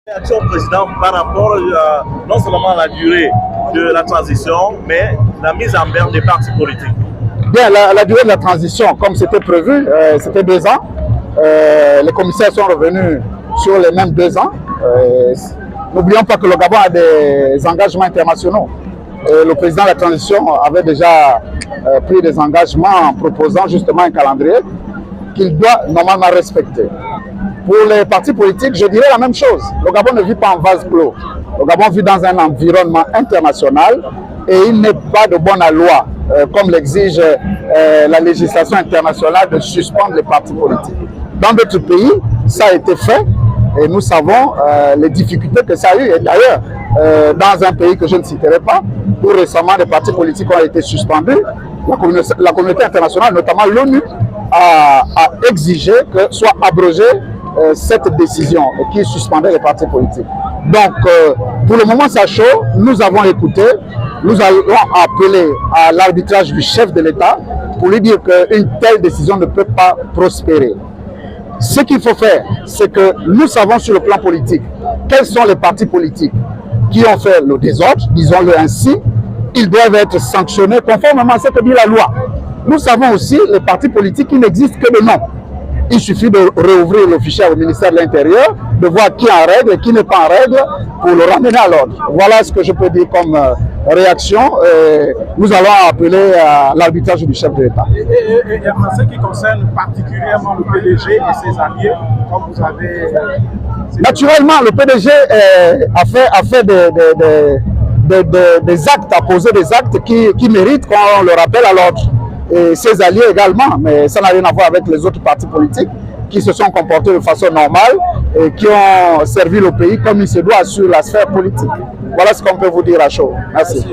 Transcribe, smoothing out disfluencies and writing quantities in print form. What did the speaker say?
Réaction président par rapport non seulement à la durée de la transition, mais la mise en berne des partis politiques. Bien, la durée de la transition, comme c'était prévu, c'était 2 ans. Les commissaires sont revenus sur les mêmes 2 ans. N'oublions pas que le Gabon a des engagements internationaux. Le président de la transition avait déjà pris des engagements en proposant justement un calendrier qu'il doit normalement respecter. Pour les partis politiques, je dirais la même chose. Le Gabon ne vit pas en vase clos. Le Gabon vit dans un environnement international et il n'est pas de bonne loi, comme l'exige la législation internationale, de suspendre les partis politiques. Dans d'autres pays, ça a été fait et nous savons les difficultés que ça a eu. Et d'ailleurs, dans un pays que je ne citerai pas, où récemment les partis politiques ont été suspendus, la communauté internationale, notamment l'ONU, a exigé que soit abrogée cette décision qui suspendait les partis politiques. Donc, pour le moment, ça chaud, nous avons écouté, nous allons appeler à l'arbitrage du chef de l'État pour lui dire qu'une telle décision ne peut pas prospérer. Ce qu'il faut faire, c'est que nous savons sur le plan politique quels sont les partis politiques qui ont fait le désordre, disons-le ainsi. Ils doivent être sanctionnés conformément à ce que dit la loi. Nous savons aussi les partis politiques qui n'existent que de nom. Il suffit de réouvrir le fichier au ministère de l'Intérieur, de voir qui est en règle et qui n'est pas en règle pour le ramener à l'ordre. Voilà ce que je peux dire comme réaction. Nous allons appeler à l'arbitrage du chef de l'État. Et en ce qui concerne particulièrement le PDG et ses alliés, comme vous avez... Naturellement, le PDG a fait des actes, a posé des actes qui méritent qu'on le rappelle à l'ordre. Et ses alliés également, mais ça n'a rien à voir avec les autres partis politiques qui se sont comportés de façon normale et qui ont servi le pays comme il se doit sur la sphère politique. Voilà ce qu'on peut vous dire à chaud. Merci.